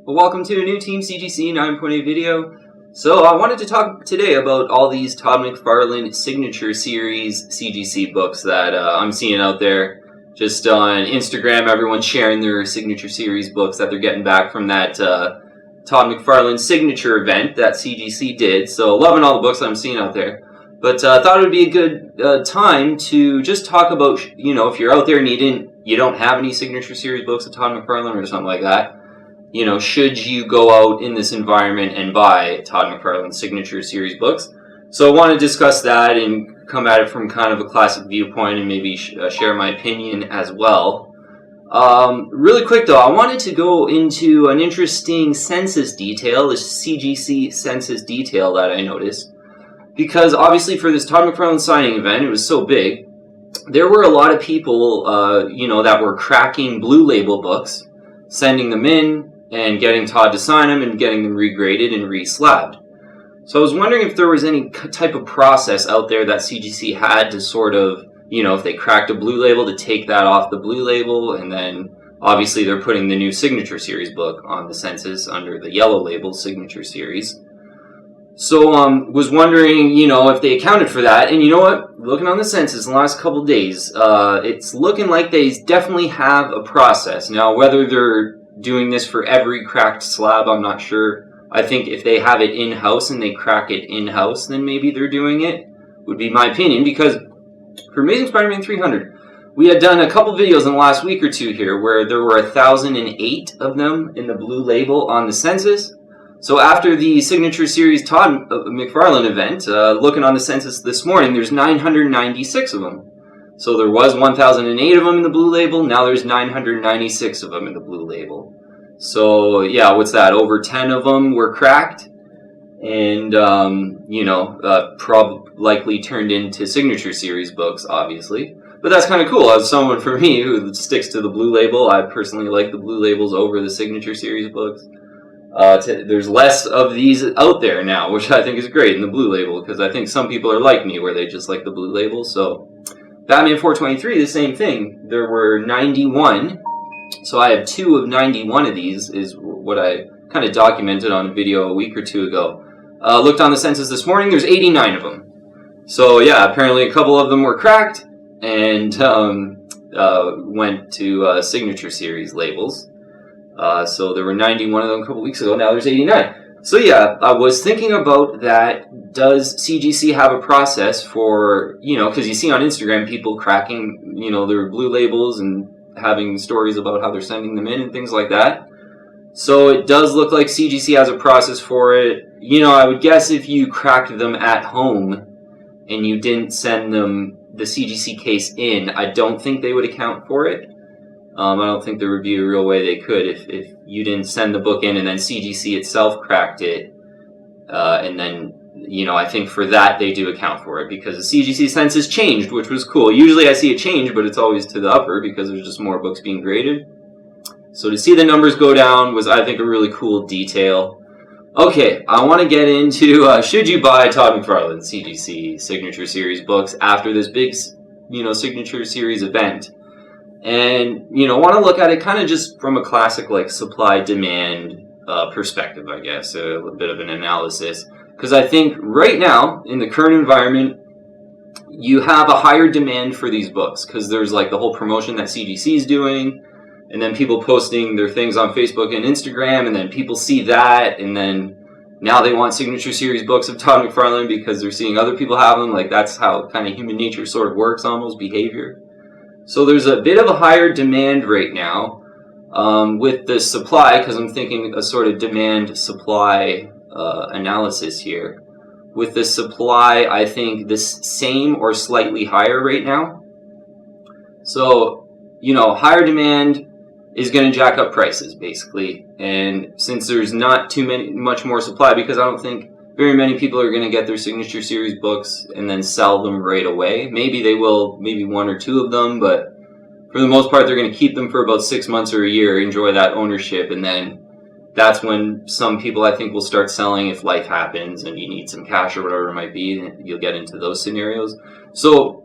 Well, welcome to a new Team CGC 9.8 video. So I wanted to talk today about all these Todd Mcfarlane Signature Series CGC books that I'm seeing out there. Just on Instagram, everyone's sharing their Signature Series books that they're getting back from that Todd Mcfarlane Signature event that CGC did. So loving all the books I'm seeing out there. But I thought it would be a good time to just talk about, if you're out there and you don't have any Signature Series books of Todd Mcfarlane or something like that, should you go out in this environment and buy Todd Mcfarlane Signature Series books? So I want to discuss that and come at it from kind of a classic viewpoint and maybe share my opinion as well. Really quick though, I wanted to go into an interesting census detail, this CGC census detail that I noticed. Because obviously for this Todd Mcfarlane signing event, it was so big, there were a lot of people, that were cracking Blue Label books, sending them in, and getting Todd to sign them and getting them regraded and re-slabbed. So I was wondering if there was any type of process out there that CGC had to sort of, if they cracked a Blue Label, to take that off the Blue Label, and then obviously they're putting the new Signature Series book on the Census under the Yellow Label Signature Series. So was wondering, if they accounted for that. And you know what? Looking on the Census in the last couple of days, it's looking like they definitely have a process. Now, whether they're doing this for every cracked slab, I'm not sure. I think if they have it in-house and they crack it in-house, then maybe they're doing it, would be my opinion. Because for Amazing Spider-Man 300, we had done a couple videos in the last week or two here where there were 1,008 of them in the Blue Label on the Census. So after the Signature Series Todd Mcfarlane event, looking on the Census this morning, there's 996 of them. So there was 1,008 of them in the Blue Label, now there's 996 of them in the Blue Label. So yeah, what's that, over 10 of them were cracked, and likely turned into Signature Series books, obviously. But that's kind of cool. As someone, for me, who sticks to the Blue Label, I personally like the Blue Labels over the Signature Series books. There's less of these out there now, which I think is great in the Blue Label, because I think some people are like me, where they just like the Blue Label. So Batman 423, the same thing. There were 91, so I have 2 of 91 of these, is what I kind of documented on a video a week or two ago. Looked on the Census this morning, there's 89 of them. So yeah, apparently a couple of them were cracked, and went to Signature Series labels. So there were 91 of them a couple weeks ago, now there's 89. So yeah, I was thinking about that. Does CGC have a process for, because you see on Instagram people cracking, their Blue Labels and having stories about how they're sending them in and things like that. So it does look like CGC has a process for it. I would guess if you cracked them at home and you didn't send them the CGC case in, I don't think they would account for it. I don't think there would be a real way they could if you didn't send the book in and then CGC itself cracked it. And then, I think for that they do account for it, because the CGC census changed, which was cool. Usually I see a change, but it's always to the upper because there's just more books being graded. So to see the numbers go down was, I think, a really cool detail. Okay, I want to get into, should you buy Todd Mcfarlane CGC Signature Series books after this big, Signature Series event? And, want to look at it kind of just from a classic, supply-demand perspective, I guess, a little bit of an analysis. Because I think right now, in the current environment, you have a higher demand for these books. Because there's, the whole promotion that CGC is doing, and then people posting their things on Facebook and Instagram, and then people see that, and then now they want Signature Series books of Todd Mcfarlane because they're seeing other people have them. That's how kind of human nature sort of works, almost, behavior. So there's a bit of a higher demand right now with the supply, because I'm thinking a sort of demand-supply analysis here. With the supply, I think this same or slightly higher right now. So, higher demand is going to jack up prices, basically. And since there's not much more supply, because I don't think very many people are going to get their Signature Series books and then sell them right away. Maybe they will, maybe 1 or 2 of them, but for the most part, they're going to keep them for about 6 months or a year, enjoy that ownership, and then that's when some people, I think, will start selling if life happens and you need some cash or whatever it might be, and you'll get into those scenarios. So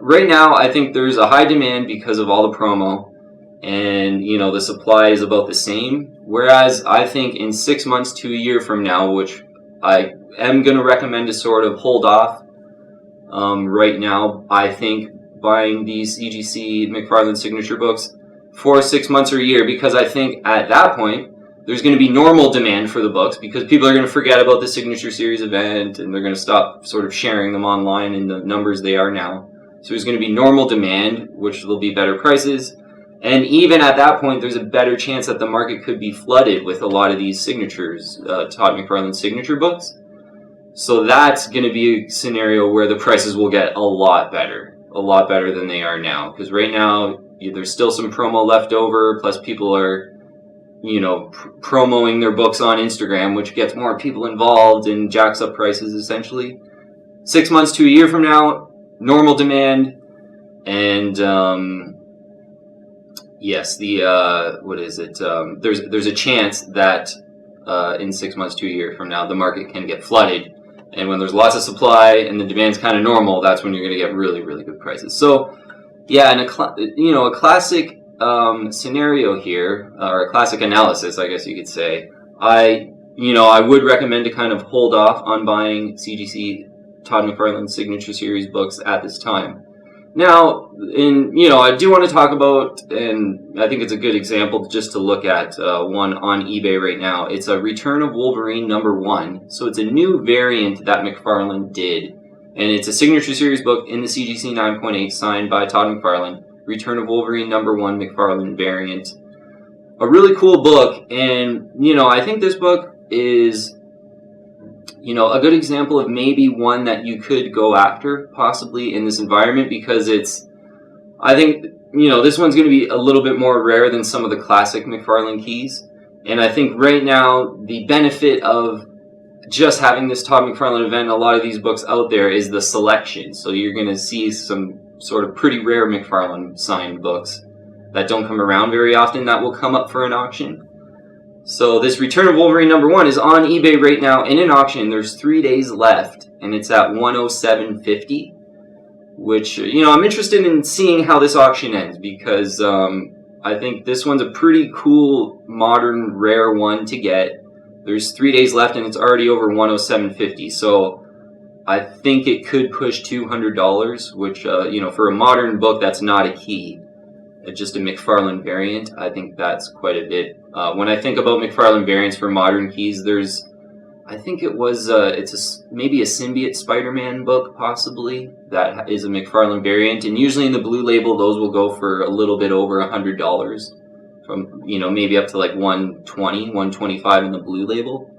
right now, I think there's a high demand because of all the promo. and the supply is about the same. Whereas I think in 6 months to a year from now, which I am going to recommend to sort of hold off right now, I think buying these CGC Mcfarlane signature books for 6 months or a year, because I think at that point there's going to be normal demand for the books, because people are going to forget about the signature series event and they're going to stop sort of sharing them online in the numbers they are now. So there's going to be normal demand, which will be better prices. And even at that point, there's a better chance that the market could be flooded with a lot of these signatures, Todd Mcfarlane signature books. So that's going to be a scenario where the prices will get a lot better than they are now. Because right now, there's still some promo left over, plus people are, promoting their books on Instagram, which gets more people involved and jacks up prices essentially. 6 months to a year from now, normal demand, and yes, there's a chance that in 6 months to a year from now, the market can get flooded. And when there's lots of supply and the demand's kind of normal, that's when you're going to get really, really good prices. So, yeah, and a classic scenario here, or a classic analysis, I guess you could say. I would recommend to kind of hold off on buying CGC Todd Mcfarlane signature series books at this time. Now, I do want to talk about, and I think it's a good example just to look at one on eBay right now. It's a Return of Wolverine #1. So it's a new variant that Mcfarlane did. And it's a signature series book in the CGC 9.8 signed by Todd Mcfarlane. Return of Wolverine #1 Mcfarlane variant. A really cool book. And, I think this book is a good example of maybe one that you could go after possibly in this environment, because I think, this one's going to be a little bit more rare than some of the classic Mcfarlane keys. And I think right now the benefit of just having this Todd Mcfarlane event, a lot of these books out there, is the selection. So you're going to see some sort of pretty rare Mcfarlane signed books that don't come around very often that will come up for an auction. So this Return of Wolverine #1 is on eBay right now in an auction. There's 3 days left, and it's at $107.50, which, I'm interested in seeing how this auction ends, because I think this one's a pretty cool, modern, rare one to get. There's 3 days left, and it's already over $107.50, so I think it could push $200, which, for a modern book, that's not a key. Just a Mcfarlane variant, I think that's quite a bit. When I think about Mcfarlane variants for modern keys, I think maybe a Symbiote Spider-Man book, possibly, that is a Mcfarlane variant, and usually in the blue label, those will go for a little bit over $100, from, maybe up to like $120, $125 in the blue label.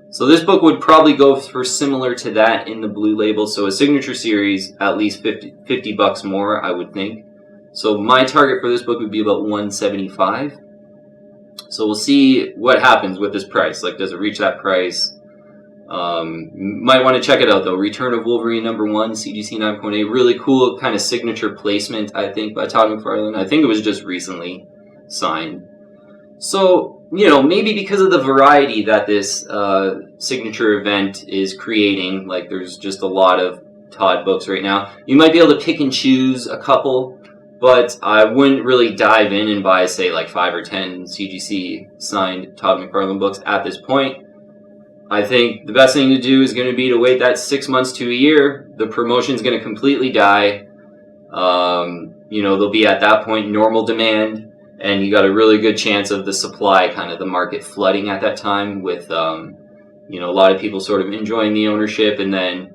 So this book would probably go for similar to that in the blue label, so a signature series, at least $50 more, I would think. So my target for this book would be about $175. So we'll see what happens with this price. Like, does it reach that price? Might want to check it out, though. Return of Wolverine #1, CGC 9.8. Really cool kind of signature placement, I think, by Todd Mcfarlane. I think it was just recently signed. So, maybe because of the variety that this signature event is creating, like there's just a lot of Todd books right now, you might be able to pick and choose a couple. But I wouldn't really dive in and buy, say, like 5 or 10 CGC signed Todd Mcfarlane books at this point. I think the best thing to do is going to be to wait that 6 months to a year. The promotion's going to completely die. There'll be at that point normal demand, and you got a really good chance of the supply, kind of the market flooding at that time with, a lot of people sort of enjoying the ownership. And then,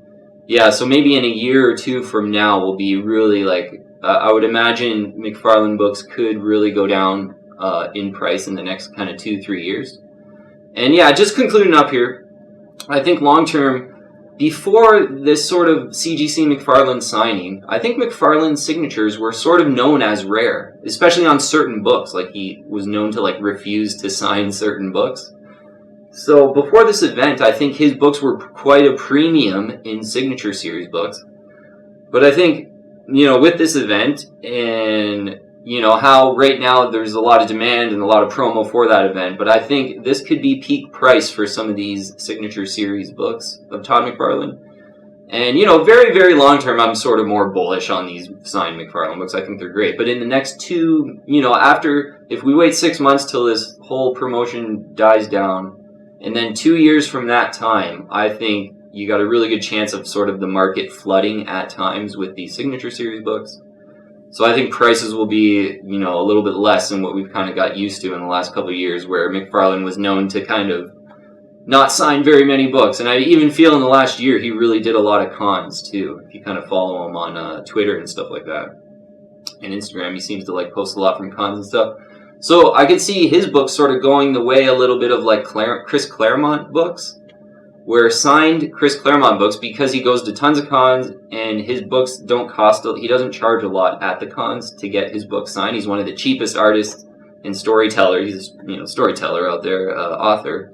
so maybe in a year or two from now, we'll be really like, I would imagine Mcfarlane books could really go down in price in the next kind of 2-3 years. And just concluding up here, I think long term, before this sort of CGC Mcfarlane signing, I think Mcfarlane's signatures were sort of known as rare, especially on certain books. Like, he was known to refuse to sign certain books. So before this event, I think his books were quite a premium in signature series books. But I think, with this event and, how right now there's a lot of demand and a lot of promo for that event, but I think this could be peak price for some of these signature series books of Todd Mcfarlane. And, you know, very, very long term, I'm sort of more bullish on these signed Mcfarlane books. I think they're great. But in the next two, you know, if we wait 6 months till this whole promotion dies down, and then 2 years from that time, I think you got a really good chance of sort of the market flooding at times with the Signature Series books. So I think prices will be, you know, a little bit less than what we've kind of got used to in the last couple of years, where Mcfarlane was known to kind of not sign very many books. And I even feel in the last year he really did a lot of cons too. If you kind of follow him on Twitter and stuff like that, and Instagram, he seems to like post a lot from cons and stuff. So I could see his books sort of going the way a little bit of like Chris Claremont books, where signed Chris Claremont books, because he goes to tons of cons and his books don't cost, he doesn't charge a lot at the cons to get his books signed. He's one of the cheapest artists and storytellers. He's, you know, storyteller out there, author,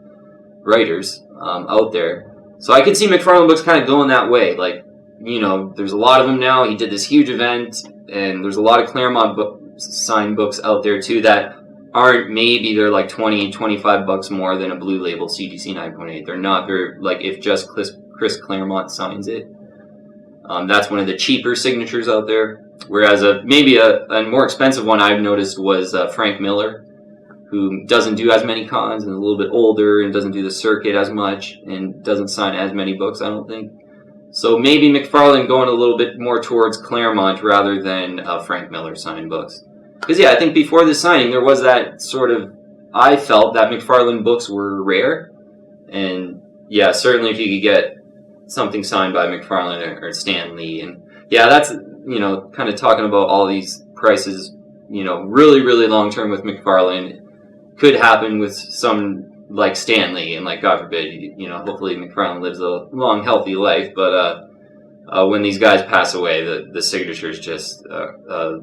writers out there. So I could see Mcfarlane books kind of going that way. Like, you know, there's a lot of them now. He did this huge event, and there's a lot of Claremont signed books out there too that aren't, maybe they're like 20, 25 bucks more than a blue label CGC 9.8. They're not very, like, if just Chris Claremont signs it. That's one of the cheaper signatures out there. Whereas maybe a more expensive one I've noticed was Frank Miller, who doesn't do as many cons and is a little bit older and doesn't do the circuit as much and doesn't sign as many books, I don't think. So maybe Mcfarlane going a little bit more towards Claremont rather than Frank Miller signing books. Because, yeah, I think before this signing, there was that sort of, I felt that Mcfarlane books were rare. And, yeah, certainly if you could get something signed by Mcfarlane or Stan Lee. And, yeah, that's, you know, kind of talking about all these prices, you know, really, really long term with Mcfarlane. Could happen with some like Stan Lee, and like, God forbid, you know, hopefully Mcfarlane lives a long, healthy life. But when these guys pass away, the signatures just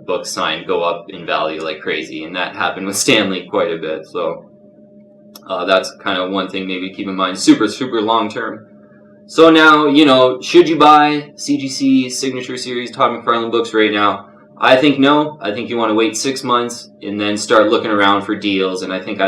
books signed go up in value like crazy, and that happened with Stan Lee quite a bit. So that's kind of one thing maybe to keep in mind. Super, super long term. So now, you know, should you buy CGC Signature Series Todd Mcfarlane books right now? I think no. I think you want to wait 6 months and then start looking around for deals. And I think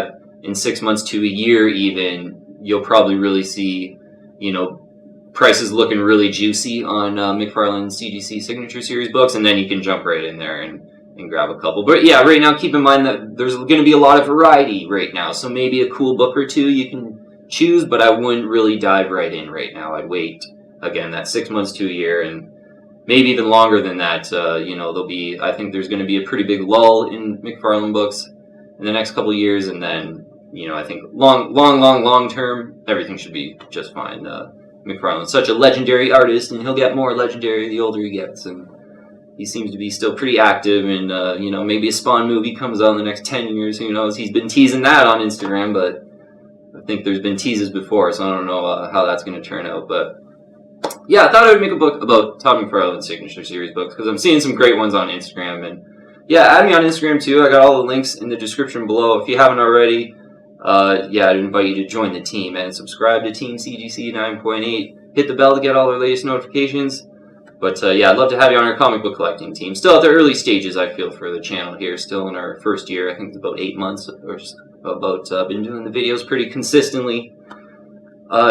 in 6 months to a year even, you'll probably really see, you know, prices looking really juicy on Mcfarlane CGC Signature Series books. And then you can jump right in there and grab a couple. But yeah, right now, keep in mind that there's going to be a lot of variety right now. So maybe a cool book or two you can choose, but I wouldn't really dive right in right now. I'd wait, again, that 6 months to a year, and maybe even longer than that. You know, I think there's going to be a pretty big lull in Mcfarlane books in the next couple of years, and then, you know, I think long term, everything should be just fine. Mcfarlane's such a legendary artist, and he'll get more legendary the older he gets, and he seems to be still pretty active, and, you know, maybe a Spawn movie comes out in the next 10 years, who knows? He's been teasing that on Instagram, but I think there's been teases before, so I don't know how that's going to turn out, but yeah, I thought I would make a book about Todd Mcfarlane Signature Series books, because I'm seeing some great ones on Instagram. And yeah, add me on Instagram too. I got all the links in the description below. If you haven't already, yeah, I'd invite you to join the team and subscribe to Team CGC 9.8. Hit the bell to get all our latest notifications. But yeah, I'd love to have you on our comic book collecting team. Still at the early stages, I feel, for the channel here. Still in our first year. I think it's about 8 months or about. Been doing the videos pretty consistently.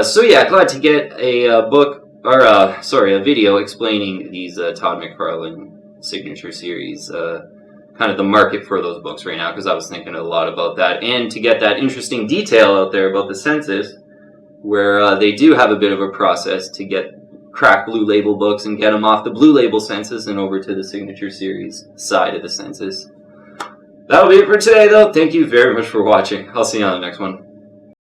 So yeah, glad to get a book. Or, a video explaining these Todd Mcfarlane Signature Series, kind of the market for those books right now, because I was thinking a lot about that, and to get that interesting detail out there about the Census, where they do have a bit of a process to crack blue label books and get them off the blue label Census and over to the Signature Series side of the Census. That'll be it for today, though. Thank you very much for watching. I'll see you on the next one.